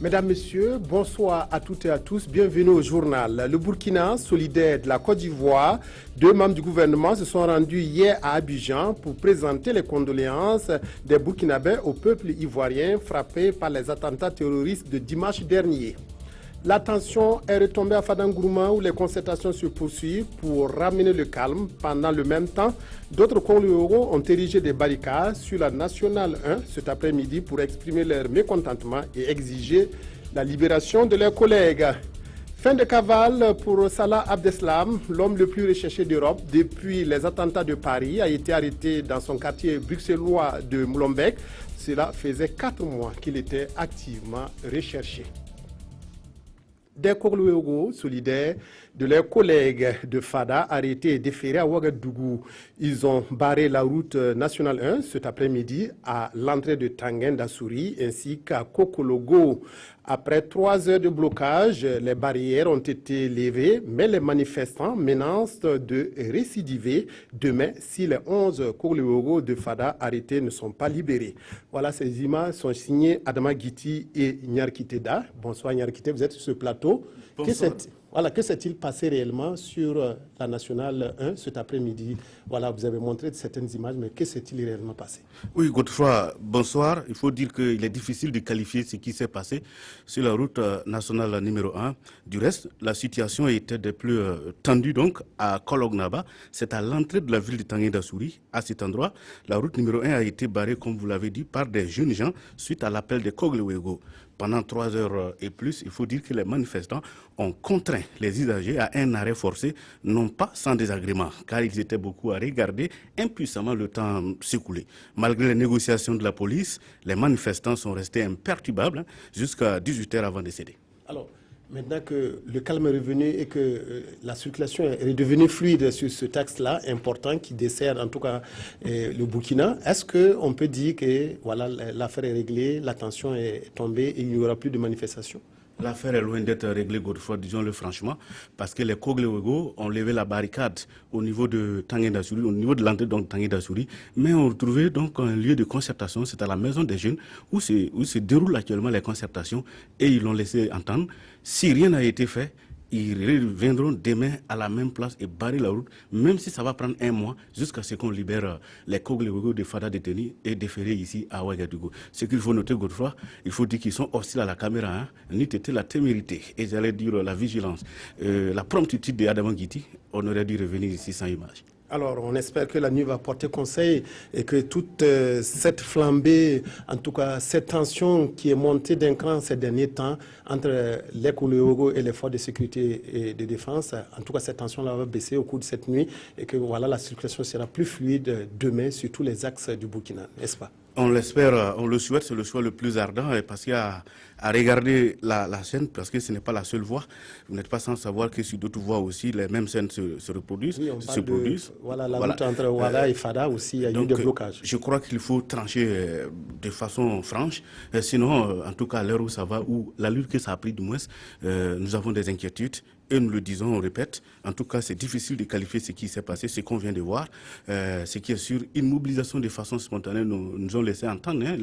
Mesdames, Messieurs, bonsoir à toutes et à tous. Bienvenue au journal. Le Burkina, solidaire de la Côte d'Ivoire, deux membres du gouvernement se sont rendus hier à Abidjan pour présenter les condoléances des Burkinabés au peuple ivoirien frappé par les attentats terroristes de dimanche dernier. La tension est retombée à Fadangourma où les concertations se poursuivent pour ramener le calme. Pendant le même temps, d'autres Congolais ont érigé des barricades sur la Nationale 1 cet après-midi pour exprimer leur mécontentement et exiger la libération de leurs collègues. Fin de cavale pour Salah Abdeslam, l'homme le plus recherché d'Europe depuis les attentats de Paris, a été arrêté dans son quartier bruxellois de Moulombeek. Cela faisait 4 mois qu'il était activement recherché. Des Congolais solidaires de leurs collègues de Fada arrêtés et déférés à Ouagadougou. Ils ont barré la route nationale 1 cet après-midi à l'entrée de Tanguène d'Assouri ainsi qu'à Kokologo. Après 3 heures de blocage, les barrières ont été levées, mais les manifestants menacent de récidiver demain si les 11 Congolais de Fada arrêtés ne sont pas libérés. Voilà, ces images sont signées Adama Guiti et Nyarkiteda. Bonsoir Nyarkite, vous êtes sur ce plateau. Que s'est-il passé réellement sur la Nationale 1 cet après-midi? Voilà, vous avez montré certaines images, mais que s'est-il réellement passé? Oui, Godefroy, bonsoir. Il faut dire qu'il est difficile de qualifier ce qui s'est passé sur la route nationale numéro 1. Du reste, la situation était des plus tendue donc à Kolognaba. C'est à l'entrée de la ville de Tanguène d'Assouri. À cet endroit, la route numéro 1 a été barrée, comme vous l'avez dit, par des jeunes gens suite à l'appel des Koglewego. Pendant 3 heures et plus, il faut dire que les manifestants ont contraint les usagers à un arrêt forcé, non pas sans désagrément, car ils étaient beaucoup à regarder impuissamment le temps s'écouler. Malgré les négociations de la police, les manifestants sont restés imperturbables jusqu'à 18h avant de céder. Alors, maintenant que le calme est revenu et que la circulation est redevenue fluide sur ce axe-là, important, qui dessert en tout cas le Burkina, est-ce qu'on peut dire que voilà, l'affaire est réglée, la tension est tombée et il n'y aura plus de manifestations? L'affaire est loin d'être réglée, Godefroy, disons-le franchement, parce que les Koglewego ont levé la barricade au niveau de Tanguène d'Assouri, au niveau de l'entrée de Tanguène d'Assouri, mais ont retrouvé donc un lieu de concertation, c'est à la maison des jeunes, où se déroulent actuellement les concertations, et ils l'ont laissé entendre. Si rien n'a été fait, ils reviendront demain à la même place et barrer la route, même si ça va prendre 1 mois, jusqu'à ce qu'on libère les Koglewego de Fada détenus et déférés ici à Ouagadougou. Ce qu'il faut noter, Godefroy, il faut dire qu'ils sont hostiles à la caméra, hein. N'eût été la témérité, et j'allais dire la vigilance, la promptitude de Adama Guiti, on aurait dû revenir ici sans image. Alors, on espère que la nuit va porter conseil et que toute cette flambée, en tout cas cette tension qui est montée d'un cran ces derniers temps entre les Congolais et les forces de sécurité et de défense, en tout cas cette tension-là va baisser au cours de cette nuit et que voilà, la circulation sera plus fluide demain sur tous les axes du Burkina, n'est-ce pas? On l'espère, on le souhaite, c'est le choix le plus ardent, parce qu'il y a à regarder la scène, parce que ce n'est pas la seule voie. Vous n'êtes pas sans savoir que sur d'autres voies aussi, les mêmes scènes se reproduisent. Oui, on parle voilà, la route entre Ouaga et Fada aussi, il y a eu des blocages. Je crois qu'il faut trancher de façon franche, sinon, en tout cas, à l'heure où ça va, où la lutte que ça a pris du moins, nous avons des inquiétudes. Et nous le disons, on répète, en tout cas c'est difficile de qualifier ce qui s'est passé, ce qu'on vient de voir. Ce qui est sûr, une mobilisation de façon spontanée, nous ont laissé entendre, hein,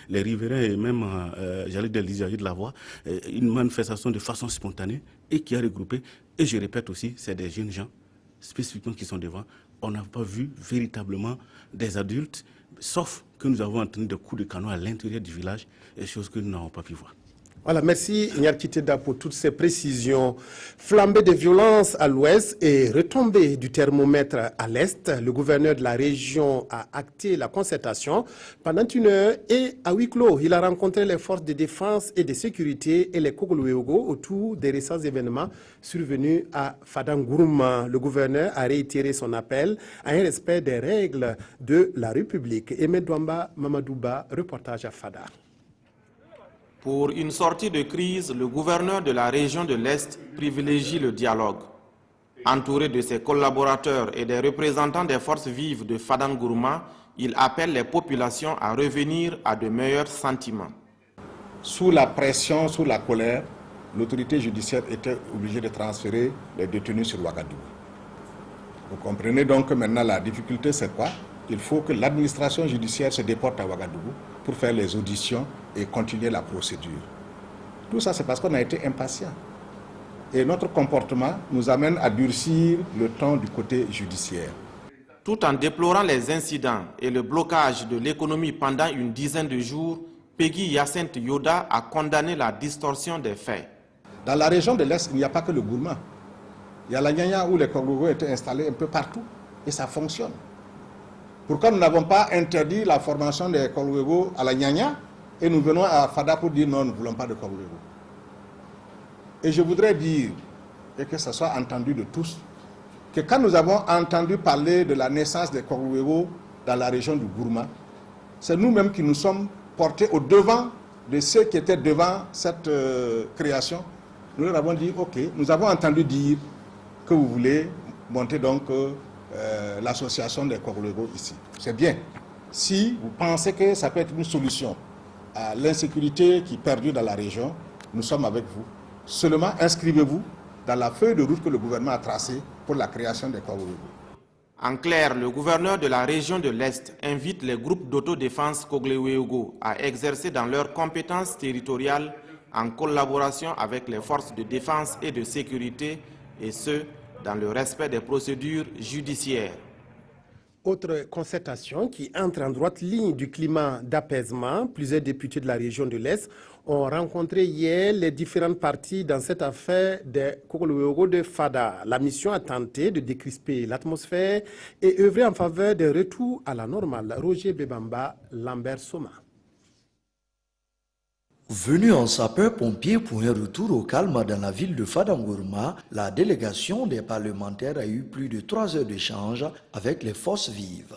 les riverains et même, j'allais dire les usagers de la voie, une manifestation de façon spontanée et qui a regroupé, et je répète aussi, c'est des jeunes gens spécifiquement qui sont devant. On n'a pas vu véritablement des adultes, sauf que nous avons entendu des coups de canon à l'intérieur du village, chose que nous n'avons pas pu voir. Voilà, merci Nyarkiteda pour toutes ces précisions. Flambée de violence à l'ouest et retombée du thermomètre à l'est, le gouverneur de la région a acté la concertation pendant 1 heure et à huis clos. Il a rencontré les forces de défense et de sécurité et les Congolais autour des récents événements survenus à Fadangourma. Le gouverneur a réitéré son appel à un respect des règles de la République. Aimé Douamba Mamadouba, reportage à Fada. Pour une sortie de crise, le gouverneur de la région de l'Est privilégie le dialogue. Entouré de ses collaborateurs et des représentants des forces vives de Fadangourma, il appelle les populations à revenir à de meilleurs sentiments. Sous la pression, sous la colère, l'autorité judiciaire était obligée de transférer les détenus sur Ouagadougou. Vous comprenez donc que maintenant la difficulté c'est quoi? Il faut que l'administration judiciaire se déporte à Ouagadougou pour faire les auditions et continuer la procédure. Tout ça, c'est parce qu'on a été impatient. Et notre comportement nous amène à durcir le temps du côté judiciaire. Tout en déplorant les incidents et le blocage de l'économie pendant une dizaine de jours, Peggy Hyacinthe Yoda a condamné la distorsion des faits. Dans la région de l'Est, il n'y a pas que le Gourma. Il y a la Nyanya où les Koglogo étaient installés un peu partout et ça fonctionne. Pourquoi nous n'avons pas interdit la formation des Koglogo à la Nyanya et nous venons à Fada pour dire non, nous ne voulons pas de Koglogo? Et je voudrais dire, et que ce soit entendu de tous, que quand nous avons entendu parler de la naissance des Koglogo dans la région du Gourma, c'est nous-mêmes qui nous sommes portés au devant de ceux qui étaient devant cette création. Nous leur avons dit, ok, nous avons entendu dire que vous voulez monter donc l'association des Koglogo ici. C'est bien. Si vous pensez que ça peut être une solution à l'insécurité qui perdure dans la région, nous sommes avec vous. Seulement, inscrivez-vous dans la feuille de route que le gouvernement a tracée pour la création des Koglogo. En clair, le gouverneur de la région de l'Est invite les groupes d'autodéfense Kogleweogo à exercer dans leurs compétences territoriales en collaboration avec les forces de défense et de sécurité, et ce, dans le respect des procédures judiciaires. Autre concertation qui entre en droite ligne du climat d'apaisement, plusieurs députés de la région de l'Est ont rencontré hier les différentes parties dans cette affaire des Kogloweogo de Fada. La mission a tenté de décrisper l'atmosphère et œuvrer en faveur d'un retour à la normale. Roger Bebamba, Lambert Soma. Venu en sapeur-pompier pour un retour au calme dans la ville de Fadangourma, la délégation des parlementaires a eu plus de 3 heures d'échange avec les forces vives.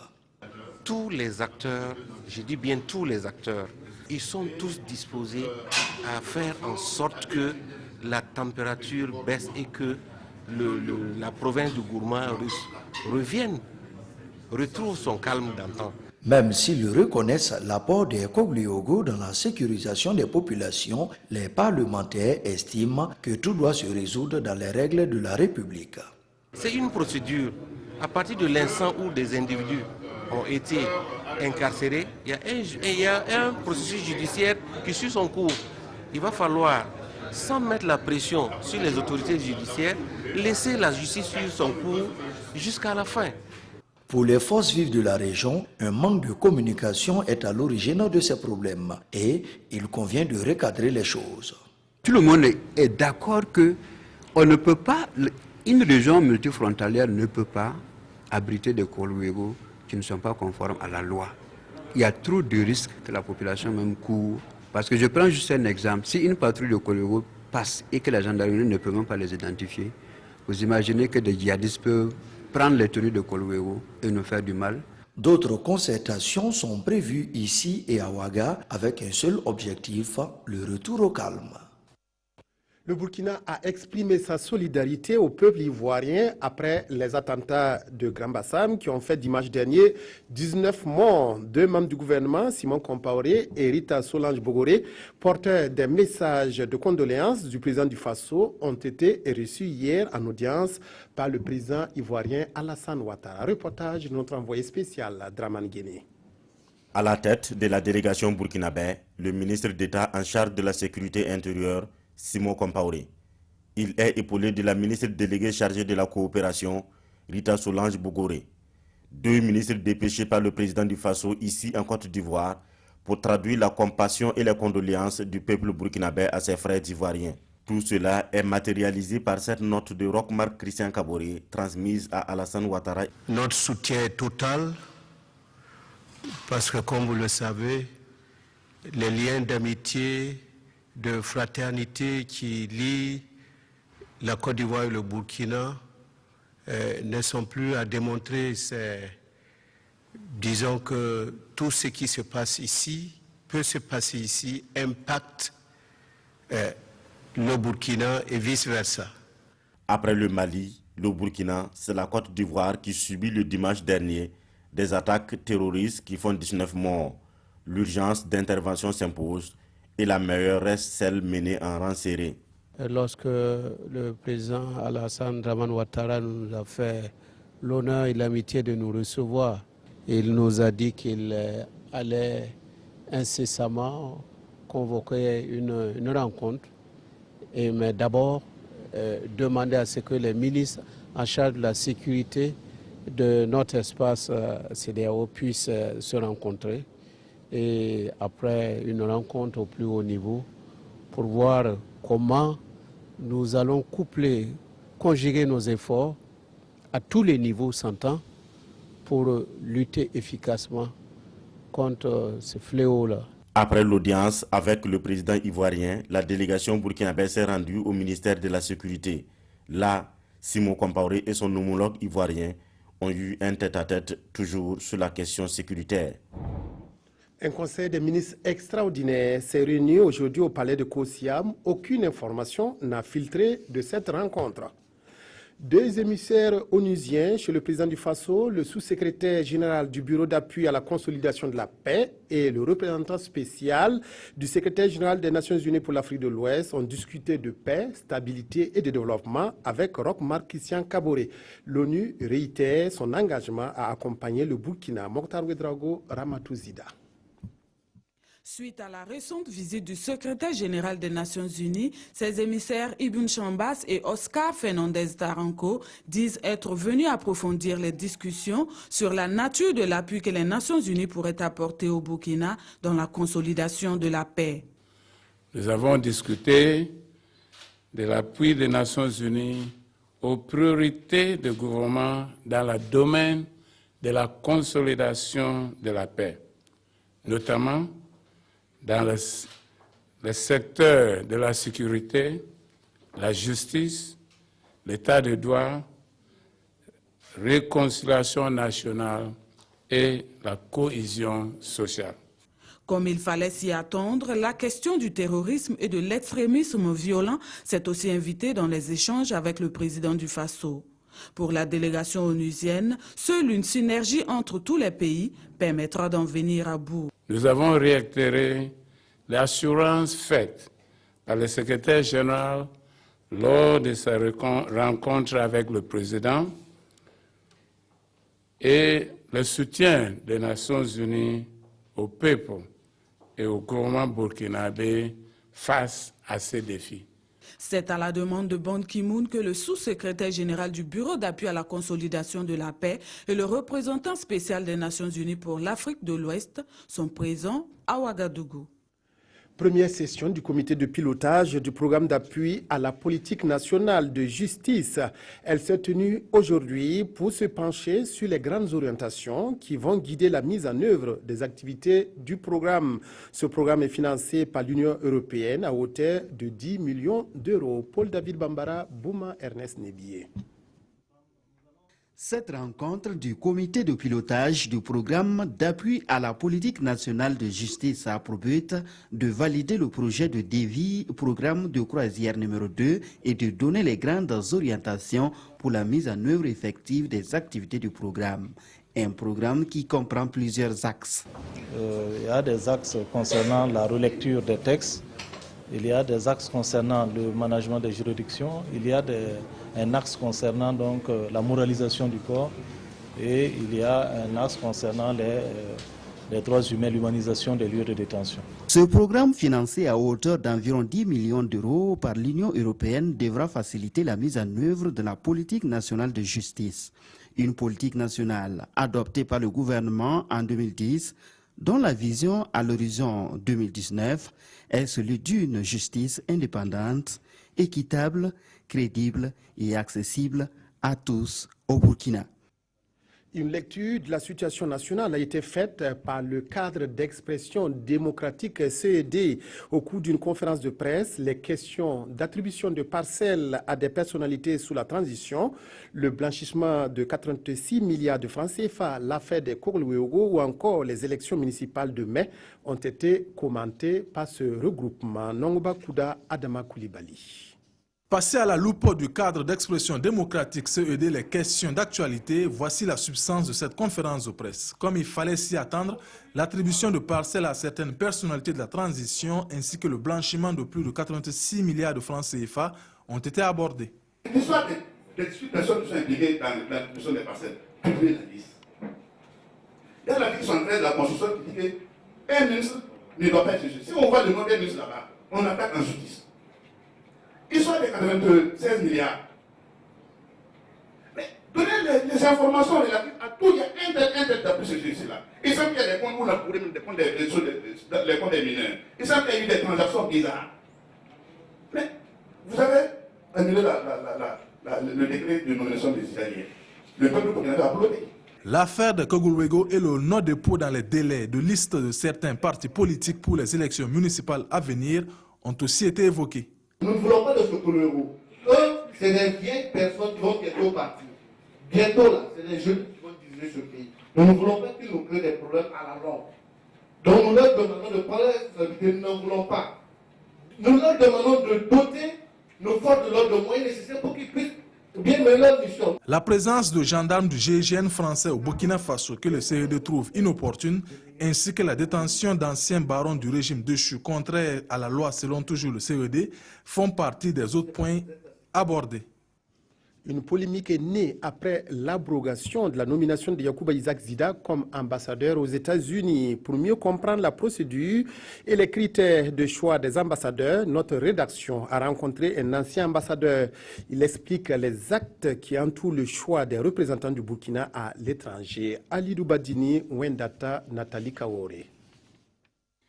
Tous les acteurs, je dis bien tous les acteurs, ils sont tous disposés à faire en sorte que la température baisse et que la province du Gourma revienne, retrouve son calme d'antan. Même s'ils reconnaissent l'apport des Kogleweogo dans la sécurisation des populations, les parlementaires estiment que tout doit se résoudre dans les règles de la République. C'est une procédure. À partir de l'instant où des individus ont été incarcérés, il y a un processus judiciaire qui suit son cours. Il va falloir, sans mettre la pression sur les autorités judiciaires, laisser la justice suivre son cours jusqu'à la fin. Pour les forces vives de la région, un manque de communication est à l'origine de ces problèmes et il convient de recadrer les choses. Tout le monde est d'accord que on ne peut pas, une région multifrontalière ne peut pas abriter des Kogleweogo qui ne sont pas conformes à la loi. Il y a trop de risques que la population même court. Parce que je prends juste un exemple. Si une patrouille de Kogleweogo passe et que la gendarmerie ne peut même pas les identifier, vous imaginez que des djihadistes peuvent prendre les tenues de Kogleweogo et nous faire du mal. D'autres concertations sont prévues ici et à Ouaga avec un seul objectif, le retour au calme. Le Burkina a exprimé sa solidarité au peuple ivoirien après les attentats de Grand Bassam qui ont fait dimanche dernier 19 morts. 2 membres du gouvernement, Simon Compaoré et Rita Solange Bogoré, porteurs des messages de condoléances du président du Faso, ont été reçus hier en audience par le président ivoirien Alassane Ouattara. Reportage de notre envoyé spécial Draman Guéné. À la tête de la délégation burkinabé, le ministre d'État en charge de la sécurité intérieure, Simon Compaoré. Il est épaulé de la ministre déléguée chargée de la coopération, Rita Solange Bogoré. 2 ministres dépêchés par le président du Faso ici en Côte d'Ivoire pour traduire la compassion et les condoléances du peuple burkinabé à ses frères ivoiriens. Tout cela est matérialisé par cette note de Roch-Marc Christian Kaboré transmise à Alassane Ouattara. Notre soutien est total parce que, comme vous le savez, les liens d'amitié, de fraternité qui lient la Côte d'Ivoire et le Burkina ne sont plus à démontrer. Disons que tout ce qui se passe ici, peut se passer ici, impacte le Burkina et vice-versa. Après le Mali, le Burkina, c'est la Côte d'Ivoire qui subit le dimanche dernier des attaques terroristes qui font 19 morts. L'urgence d'intervention s'impose et la meilleure reste celle menée en rang serré. Lorsque le président Alassane Ouattara nous a fait l'honneur et l'amitié de nous recevoir, il nous a dit qu'il allait incessamment convoquer une rencontre Mais d'abord, demander à ce que les ministres en charge de la sécurité de notre espace CEDEAO puissent se rencontrer. Et après une rencontre au plus haut niveau pour voir comment nous allons conjuguer nos efforts à tous les niveaux s'entend pour lutter efficacement contre ce fléau-là. Après l'audience avec le président ivoirien, la délégation burkinabé s'est rendue au ministère de la Sécurité. Là, Simon Compaoré et son homologue ivoirien ont eu un tête-à-tête toujours sur la question sécuritaire. Un conseil des ministres extraordinaire s'est réuni aujourd'hui au palais de Kosiam. Aucune information n'a filtré de cette rencontre. Deux émissaires onusiens chez le président du Faso, le sous-secrétaire général du Bureau d'appui à la consolidation de la paix et le représentant spécial du secrétaire général des Nations Unies pour l'Afrique de l'Ouest ont discuté de paix, stabilité et de développement avec Roch-Marc Christian Kaboré. L'ONU réitère son engagement à accompagner le Burkina. Mokhtar Ouedraogo, Ramatouzida. Suite à la récente visite du secrétaire général des Nations Unies, ses émissaires Ibn Chambas et Oscar Fernandez Taranco disent être venus approfondir les discussions sur la nature de l'appui que les Nations Unies pourraient apporter au Burkina dans la consolidation de la paix. Nous avons discuté de l'appui des Nations Unies aux priorités du gouvernement dans le domaine de la consolidation de la paix, notamment dans le secteur de la sécurité, la justice, l'état de droit, réconciliation nationale et la cohésion sociale. Comme il fallait s'y attendre, la question du terrorisme et de l'extrémisme violent s'est aussi invitée dans les échanges avec le président du Faso. Pour la délégation onusienne, seule une synergie entre tous les pays permettra d'en venir à bout. Nous avons réitéré l'assurance faite par le secrétaire général lors de sa rencontre avec le président et le soutien des Nations Unies au peuple et au gouvernement burkinabé face à ces défis. C'est à la demande de Ban Ki-moon que le sous-secrétaire général du Bureau d'appui à la consolidation de la paix et le représentant spécial des Nations Unies pour l'Afrique de l'Ouest sont présents à Ouagadougou. Première session du comité de pilotage du programme d'appui à la politique nationale de justice. Elle s'est tenue aujourd'hui pour se pencher sur les grandes orientations qui vont guider la mise en œuvre des activités du programme. Ce programme est financé par l'Union européenne à hauteur de 10 millions d'euros. Paul-David Bambara, Bouma Ernest Nébié. Cette rencontre du comité de pilotage du programme d'appui à la politique nationale de justice a pour but de valider le projet de dévi programme de croisière numéro 2 et de donner les grandes orientations pour la mise en œuvre effective des activités du programme. Un programme qui comprend plusieurs axes. Il y a des axes concernant la relecture des textes. Il y a des axes concernant le management des juridictions, il y a un axe concernant donc la moralisation du corps et il y a un axe concernant les droits humains, l'humanisation des lieux de détention. Ce programme financé à hauteur d'environ 10 millions d'euros par l'Union européenne devra faciliter la mise en œuvre de la politique nationale de justice. Une politique nationale adoptée par le gouvernement en 2010 dont la vision à l'horizon 2019 est celui d'une justice indépendante, équitable, crédible et accessible à tous au Burkina. Une lecture de la situation nationale a été faite par le cadre d'expression démocratique CED. Au cours d'une conférence de presse, les questions d'attribution de parcelles à des personnalités sous la transition, le blanchissement de 86 milliards de francs CFA, l'affaire des Koglouéogo ou encore les élections municipales de mai ont été commentées par ce regroupement. Nongba Kouda, Adama Koulibaly. Passer à la loupe du cadre d'expression démocratique CED les questions d'actualité, voici la substance de cette conférence de presse. Comme il fallait s'y attendre, l'attribution de parcelles à certaines personnalités de la transition ainsi que le blanchiment de plus de 86 milliards de francs CFA ont été abordés. L'histoire des 18 personnes qui sont impliquées dans l'attribution des parcelles, publiez la liste. Il y a l'article 73 de la Constitution qui dit qu'un ministre ne doit pas être jugé. Si on voit le nom d'un ministre là-bas, on attaque en justice. Ils sont à des 96 milliards. Mais donnez les informations relatives à tout. Il y a un tel d'après ce là. Ils savent qu'il y a des comptes où on a pourri des comptes les comptes des mineurs. Ils savent qu'il y a eu des transactions bizarres. Mais vous avez annulé le décret de nomination des Italiens. Le peuple burkinabé a applaudi. L'affaire de Kogluego et le non-dépôt dans les délais de liste de certains partis politiques pour les élections municipales à venir ont aussi été évoqués. Nous ne voulons pas de ce Kogluego. Eux, c'est des vieilles personnes qui vont bientôt partir. Bientôt, là, c'est des jeunes qui vont diriger ce pays. Nous ne voulons pas qu'ils nous créent des problèmes à la longue. Donc nous leur demandons de prendre la responsabilité, nous n'en voulons pas. Nous leur demandons de doter nos forces de l'ordre de moyens nécessaires pour qu'ils puissent bien mener leur mission. La présence de gendarmes du GIGN français au Burkina Faso que le CED trouve inopportune, ainsi que la détention d'anciens barons du régime déchu contraire à la loi selon toujours le CED, font partie des autres points abordés. Une polémique est née après l'abrogation de la nomination de Yacouba Isaac Zida comme ambassadeur aux États-Unis. Pour mieux comprendre la procédure et les critères de choix des ambassadeurs, notre rédaction a rencontré un ancien ambassadeur. Il explique les actes qui entourent le choix des représentants du Burkina à l'étranger. Alidou Badini, Wendata, Nathalie Kaore.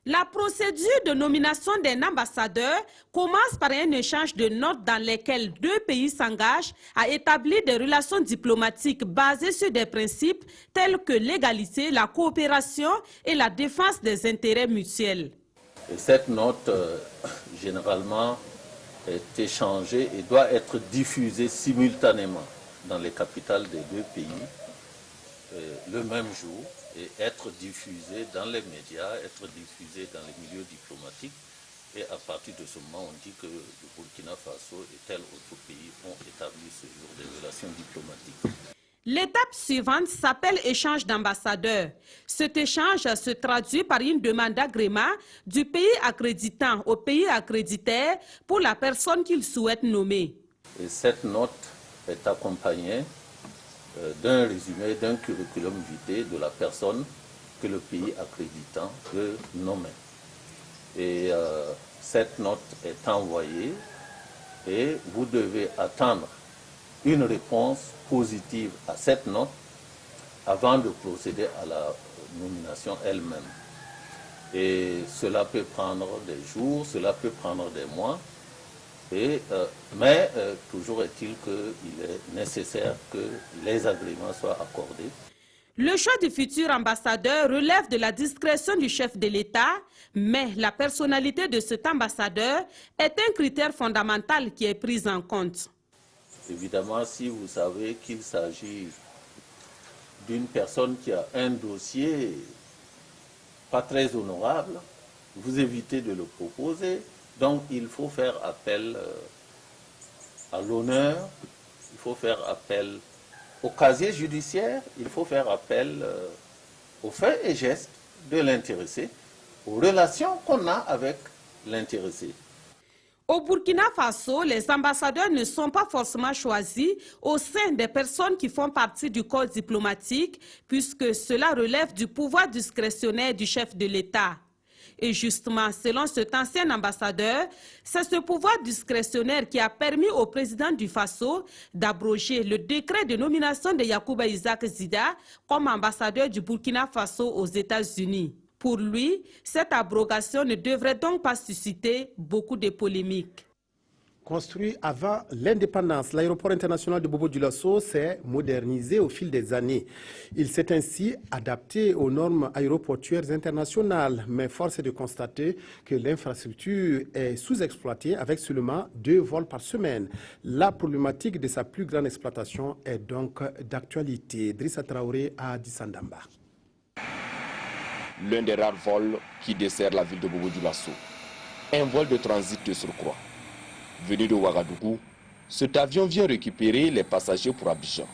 La procédure de nomination d'un ambassadeur commence par un échange de notes dans lesquelles deux pays s'engagent à établir des relations diplomatiques basées sur des principes tels que l'égalité, la coopération et la défense des intérêts mutuels. Et cette note, généralement, est échangée et doit être diffusée simultanément dans les capitales des deux pays le même jour, et être diffusé dans les médias, être diffusé dans les milieux diplomatiques. Et à partir de ce moment, on dit que le Burkina Faso et tel autre pays ont établi ce jour des relations diplomatiques. L'étape suivante s'appelle échange d'ambassadeurs. Cet échange se traduit par une demande d'agrément du pays accréditant au pays accréditaire pour la personne qu'il souhaite nommer. Et cette note est accompagnée d'un résumé, d'un curriculum vitae de la personne que le pays accréditant veut nommer. Et cette note est envoyée et vous devez attendre une réponse positive à cette note avant de procéder à la nomination elle-même. Et cela peut prendre des jours, cela peut prendre des mois. Mais toujours est-il qu'il est nécessaire que les agréments soient accordés. Le choix du futur ambassadeur relève de la discrétion du chef de l'État, mais la personnalité de cet ambassadeur est un critère fondamental qui est pris en compte. Évidemment, si vous savez qu'il s'agit d'une personne qui a un dossier pas très honorable, vous évitez de le proposer. Donc, il faut faire appel à l'honneur, il faut faire appel au casier judiciaire, il faut faire appel aux faits et gestes de l'intéressé, aux relations qu'on a avec l'intéressé. Au Burkina Faso, les ambassadeurs ne sont pas forcément choisis au sein des personnes qui font partie du corps diplomatique, puisque cela relève du pouvoir discrétionnaire du chef de l'État. Et justement, selon cet ancien ambassadeur, c'est ce pouvoir discrétionnaire qui a permis au président du Faso d'abroger le décret de nomination de Yacouba Isaac Zida comme ambassadeur du Burkina Faso aux États-Unis. Pour lui, cette abrogation ne devrait donc pas susciter beaucoup de polémiques. Construit avant l'indépendance, l'aéroport international de Bobo-Dioulasso s'est modernisé au fil des années. Il s'est ainsi adapté aux normes aéroportuaires internationales, mais force est de constater que l'infrastructure est sous-exploitée avec seulement 2 vols par semaine. La problématique de sa plus grande exploitation est donc d'actualité. Drissa Traoré à Dissandamba. L'un des rares vols qui dessert la ville de Bobo-Dioulasso. Un vol de transit de surcroît. Venu de Ouagadougou, cet avion vient récupérer les passagers pour Abidjan.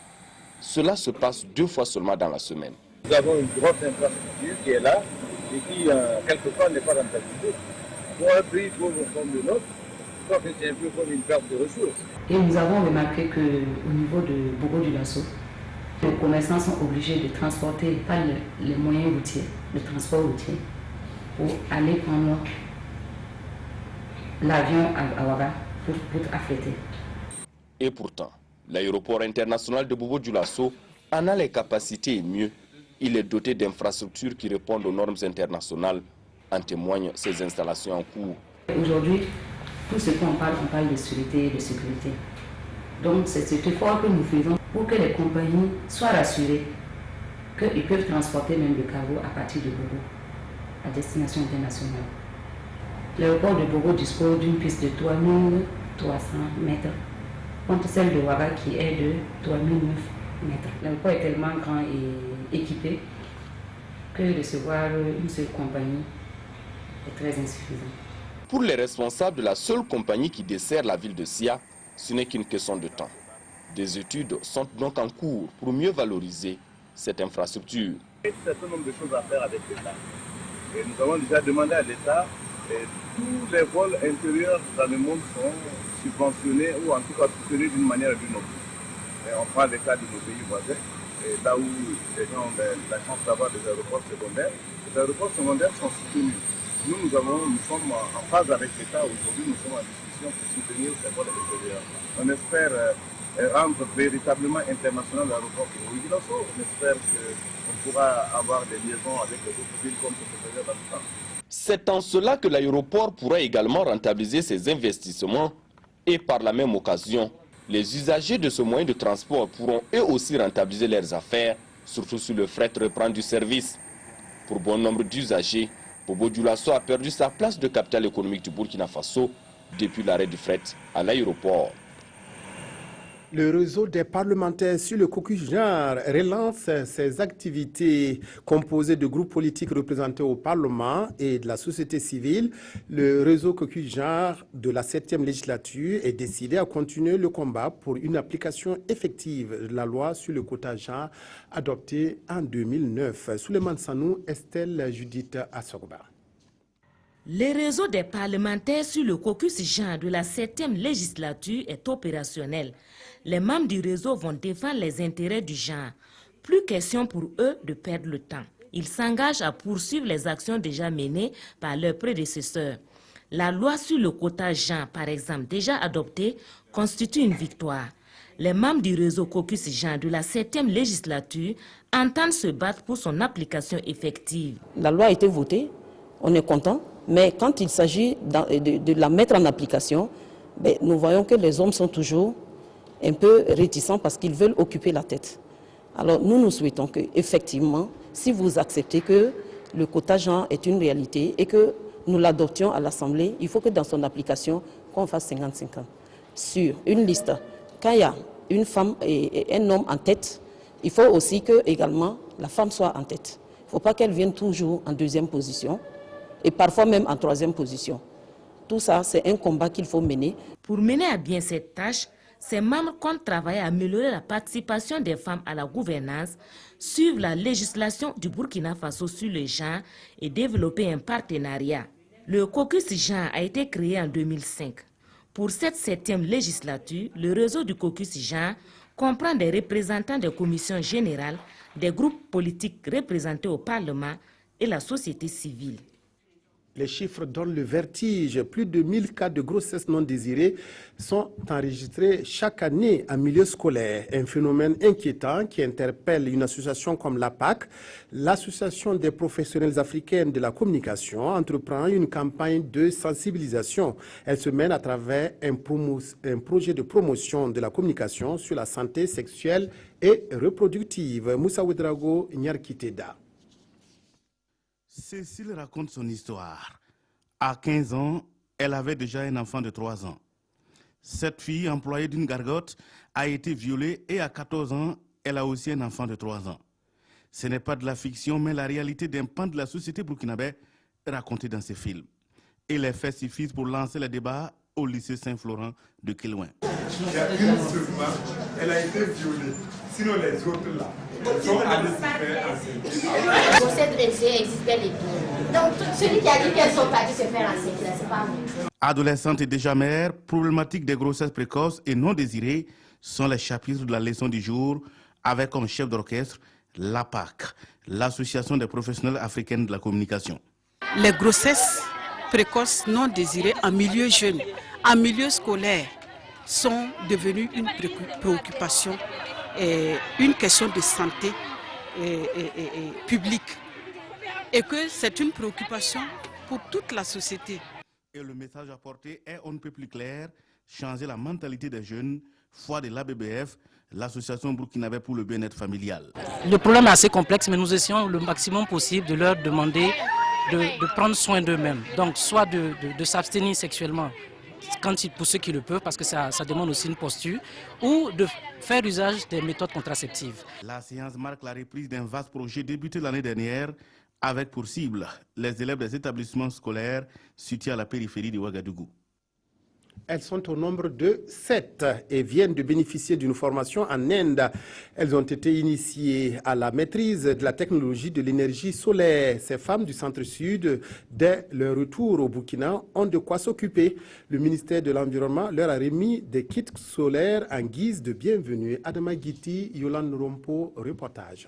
Cela se passe 2 fois seulement dans la semaine. Nous avons une grosse infrastructure qui est là et qui, quelquefois, n'est pas rentabilisée. Pour un prix comme le nôtre, je crois que c'est un peu comme une perte de ressources. Et nous avons remarqué qu'au niveau de Bobo-Dioulasso, les commerçants sont obligés de transporter par les moyens routiers, le transport routier, pour aller prendre l'avion à Ouaga pour affréter. Et pourtant, l'aéroport international de Bobo-Dioulasso en a les capacités et mieux. Il est doté d'infrastructures qui répondent aux normes internationales. En témoignent ces installations en cours. Aujourd'hui, tout ce qu'on parle de sûreté et de sécurité. Donc c'est cet effort que nous faisons pour que les compagnies soient rassurées qu'ils peuvent transporter même le cargo à partir de Bobo à destination internationale. L'aéroport de Bobo dispose d'une piste de 3300 mètres contre celle de Ouaga qui est de 3009 mètres. L'aéroport est tellement grand et équipé que recevoir une seule compagnie est très insuffisant. Pour les responsables de la seule compagnie qui dessert la ville de Sia, ce n'est qu'une question de temps. Des études sont donc en cours pour mieux valoriser cette infrastructure. Il y a un certain nombre de choses à faire avec l'État. Et nous avons déjà demandé à l'État, tous les vols intérieurs dans le monde sont subventionnés ou en tout cas soutenus d'une manière ou d'une autre. Et on prend le cas de nos pays voisins, et là où les gens ont la chance d'avoir des aéroports secondaires. Les aéroports secondaires sont soutenus. Nous sommes en phase avec l'État. Aujourd'hui, nous sommes en discussion pour soutenir ces vols intérieurs. On espère rendre véritablement international l'aéroport de Bobo-Dioulasso. On espère qu'on pourra avoir des liaisons avec les autres villes comme ce faisait dans le temps. C'est en cela que l'aéroport pourra également rentabiliser ses investissements et par la même occasion, les usagers de ce moyen de transport pourront eux aussi rentabiliser leurs affaires, surtout si le fret reprend du service. Pour bon nombre d'usagers, Bobo-Dioulasso a perdu sa place de capitale économique du Burkina Faso depuis l'arrêt du fret à l'aéroport. Le réseau des parlementaires sur le caucus-genre relance ses activités composées de groupes politiques représentés au Parlement et de la société civile. Le réseau caucus-genre de la 7e législature est décidé à continuer le combat pour une application effective de la loi sur le quota genre adoptée en 2009. Souleymane Sanou, Estelle Judith Assorba. Le réseau des parlementaires sur le caucus genre de la 7e législature est opérationnel. Les membres du réseau vont défendre les intérêts du genre. Plus question pour eux de perdre le temps. Ils s'engagent à poursuivre les actions déjà menées par leurs prédécesseurs. La loi sur le quota genre, par exemple, déjà adoptée, constitue une victoire. Les membres du réseau caucus genre de la 7e législature entendent se battre pour son application effective. La loi a été votée, on est content. Mais quand il s'agit de la mettre en application, nous voyons que les hommes sont toujours un peu réticents parce qu'ils veulent occuper la tête. Alors nous souhaitons que, effectivement, si vous acceptez que le quota genre est une réalité et que nous l'adoptions à l'Assemblée, il faut que dans son application, qu'on fasse 50-50. Sur une liste, quand il y a une femme et un homme en tête, il faut aussi que également la femme soit en tête. Il ne faut pas qu'elle vienne toujours en deuxième position. Et parfois même en troisième position. Tout ça, c'est un combat qu'il faut mener. Pour mener à bien cette tâche, ces membres comptent travailler à améliorer la participation des femmes à la gouvernance, suivre la législation du Burkina Faso sur le genre et développer un partenariat. Le caucus genre a été créé en 2005. Pour cette 7e législature, le réseau du caucus genre comprend des représentants des commissions générales, des groupes politiques représentés au Parlement et la société civile. Les chiffres donnent le vertige. Plus de 1000 cas de grossesse non désirée sont enregistrés chaque année en milieu scolaire. Un phénomène inquiétant qui interpelle une association comme l'APAC. L'Association des professionnels africaines de la communication entreprend une campagne de sensibilisation. Elle se mène à travers un projet de promotion de la communication sur la santé sexuelle et reproductive. Moussa Ouedraogo Nyarkiteda. Cécile raconte son histoire. À 15 ans, elle avait déjà un enfant de 3 ans. Cette fille, employée d'une gargote, a été violée et à 14 ans, elle a aussi un enfant de 3 ans. Ce n'est pas de la fiction, mais la réalité d'un pan de la société burkinabé racontée dans ces films. Et les faits suffisent pour lancer le débat au lycée Saint-Florent de Kélouin. Il y a une seulement, elle a été violée. Sinon les autres là, sont allés se faire enseigner. Pour cette raison, existe bel et bien. Donc celui qui a dit qu'elles sont parties se faire enseigner, là, c'est pas moi. Adolescente et déjà mère, problématique des grossesses précoces et non désirées sont les chapitres de la leçon du jour avec comme chef d'orchestre l'APAC, l'Association des professionnels africaines de la communication. Les grossesses précoces non désirées en milieu jeune, en milieu scolaire sont devenus une préoccupation, une question de santé publique. Et que c'est une préoccupation pour toute la société. Et le message apporté est on ne peut plus clair, changer la mentalité des jeunes, foi de l'ABBF, l'association burkinabé pour le bien-être familial. Le problème est assez complexe, mais nous essayons le maximum possible de leur demander de prendre soin d'eux-mêmes. Donc soit de s'abstenir sexuellement, pour ceux qui le peuvent, parce que ça demande aussi une posture, ou de faire usage des méthodes contraceptives. La séance marque la reprise d'un vaste projet débuté l'année dernière, avec pour cible les élèves des établissements scolaires situés à la périphérie de Ouagadougou. Elles sont au nombre de 7 et viennent de bénéficier d'une formation en Inde. Elles ont été initiées à la maîtrise de la technologie de l'énergie solaire. Ces femmes du centre-sud, dès leur retour au Burkina, ont de quoi s'occuper. Le ministère de l'Environnement leur a remis des kits solaires en guise de bienvenue. Adama Guiti, Yolande Rompo, reportage.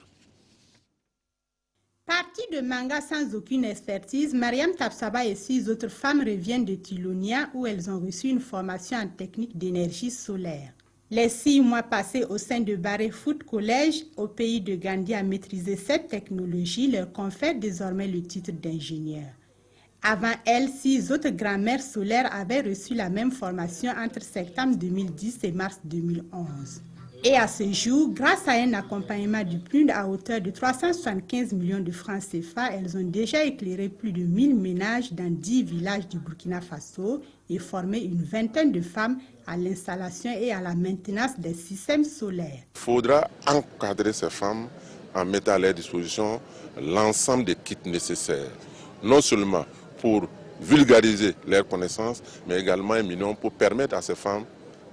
Partie de Manga sans aucune expertise, Mariam Tapsaba et 6 autres femmes reviennent de Tilonia où elles ont reçu une formation en technique d'énergie solaire. Les 6 mois passés au sein de Baré Foot Collège, au pays de Gandhi, à maîtriser cette technologie leur confère désormais le titre d'ingénieur. Avant elles, 6 autres grand-mères solaires avaient reçu la même formation entre septembre 2010 et mars 2011. Et à ce jour, grâce à un accompagnement du PNUD à hauteur de 375 millions de francs CFA, elles ont déjà éclairé plus de 1000 ménages dans 10 villages du Burkina Faso et formé une vingtaine de femmes à l'installation et à la maintenance des systèmes solaires. Il faudra encadrer ces femmes en mettant à leur disposition l'ensemble des kits nécessaires, non seulement pour vulgariser leurs connaissances, mais également un minimum pour permettre à ces femmes,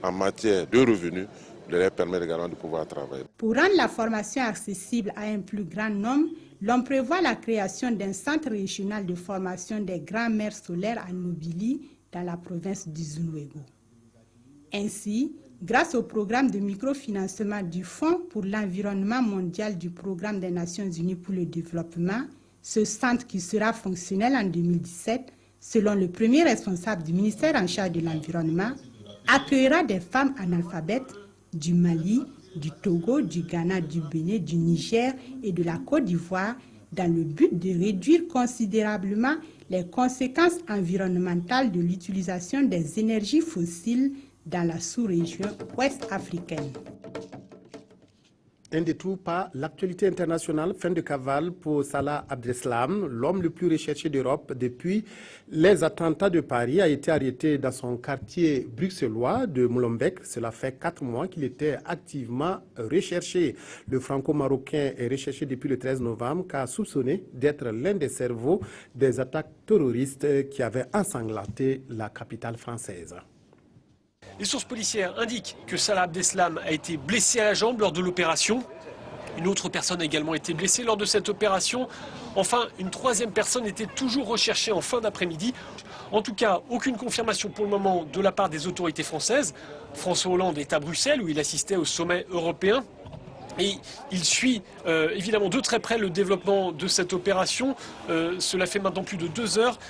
en matière de revenus, de leur permettre également de pouvoir travailler. Pour rendre la formation accessible à un plus grand nombre, l'on prévoit la création d'un centre régional de formation des grands-mères solaires à Nobili, dans la province du Zunwego. Ainsi, grâce au programme de microfinancement du Fonds pour l'environnement mondial du Programme des Nations Unies pour le développement, ce centre qui sera fonctionnel en 2017, selon le premier responsable du ministère en charge de l'environnement, accueillera des femmes analphabètes du Mali, du Togo, du Ghana, du Bénin, du Niger et de la Côte d'Ivoire dans le but de réduire considérablement les conséquences environnementales de l'utilisation des énergies fossiles dans la sous-région ouest africaine. Un détour par l'actualité internationale, fin de cavale pour Salah Abdeslam, l'homme le plus recherché d'Europe depuis les attentats de Paris, a été arrêté dans son quartier bruxellois de Molenbeek. Cela fait 4 mois qu'il était activement recherché. Le franco-marocain est recherché depuis le 13 novembre car soupçonné d'être l'un des cerveaux des attaques terroristes qui avaient ensanglanté la capitale française. Les sources policières indiquent que Salah Abdeslam a été blessé à la jambe lors de l'opération. Une autre personne a également été blessée lors de cette opération. Enfin, une troisième personne était toujours recherchée en fin d'après-midi. En tout cas, aucune confirmation pour le moment de la part des autorités françaises. François Hollande est à Bruxelles où il assistait au sommet européen. Et il suit évidemment de très près le développement de cette opération. Cela fait maintenant plus de 2 heures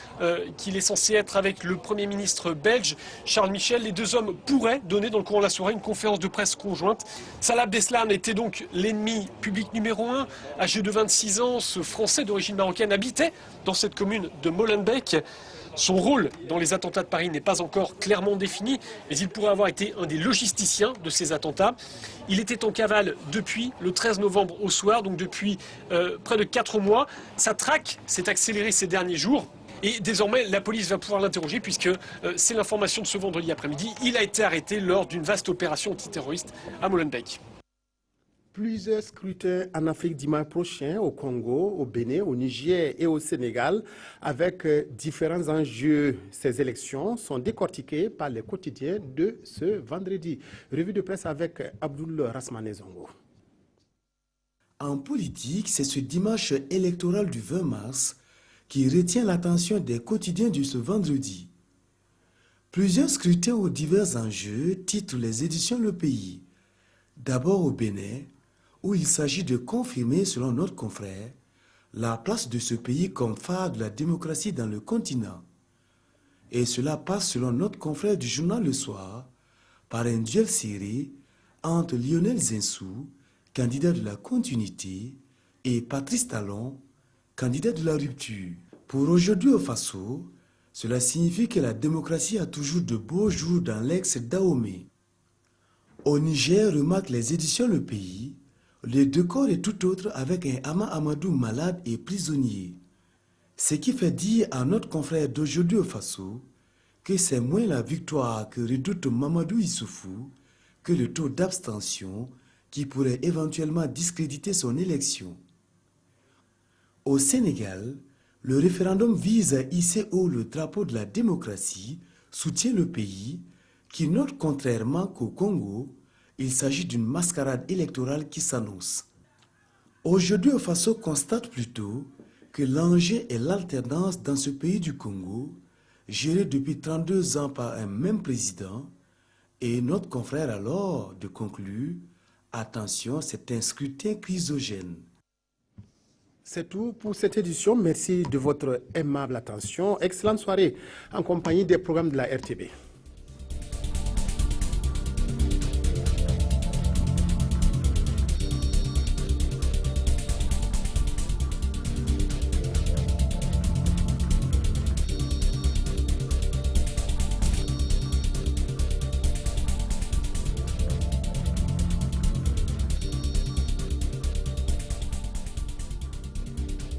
qu'il est censé être avec le Premier ministre belge, Charles Michel. Les 2 hommes pourraient donner dans le courant de la soirée une conférence de presse conjointe. Salah Abdeslam était donc l'ennemi public numéro 1. Âgé de 26 ans, ce Français d'origine marocaine habitait dans cette commune de Molenbeek. Son rôle dans les attentats de Paris n'est pas encore clairement défini, mais il pourrait avoir été un des logisticiens de ces attentats. Il était en cavale depuis le 13 novembre au soir, donc depuis près de 4 mois. Sa traque s'est accélérée ces derniers jours. Et désormais, la police va pouvoir l'interroger puisque c'est l'information de ce vendredi après-midi. Il a été arrêté lors d'une vaste opération antiterroriste à Molenbeek. Plusieurs scrutins en Afrique dimanche prochain, au Congo, au Bénin, au Niger et au Sénégal, avec différents enjeux. Ces élections sont décortiquées par les quotidiens de ce vendredi. Revue de presse avec Abdoul Rasmane Zongo. En politique, c'est ce dimanche électoral du 20 mars qui retient l'attention des quotidiens de ce vendredi. Plusieurs scrutins aux divers enjeux titrent les éditions Le Pays. D'abord au Bénin, où il s'agit de confirmer, selon notre confrère, la place de ce pays comme phare de la démocratie dans le continent. Et cela passe, selon notre confrère du journal Le Soir, par un duel serré entre Lionel Zinsou, candidat de la continuité, et Patrice Talon, candidat de la rupture. Pour aujourd'hui au Faso, cela signifie que la démocratie a toujours de beaux jours dans l'ex-Dahomey. Au Niger, remarque les éditions Le Pays, le décor est tout autre avec un Hama Amadou malade et prisonnier. Ce qui fait dire à notre confrère d'aujourd'hui au Faso que c'est moins la victoire que redoute Mamadou Issoufou que le taux d'abstention qui pourrait éventuellement discréditer son élection. Au Sénégal, le référendum vise à hisser haut le drapeau de la démocratie, soutient le pays, qui note contrairement qu'au Congo, il s'agit d'une mascarade électorale qui s'annonce. Aujourd'hui, au Faso constate plutôt que l'enjeu est l'alternance dans ce pays du Congo, géré depuis 32 ans par un même président, et notre confrère alors de conclure « Attention, c'est un scrutin chrysogène ». C'est tout pour cette édition. Merci de votre aimable attention. Excellente soirée en compagnie des programmes de la RTB.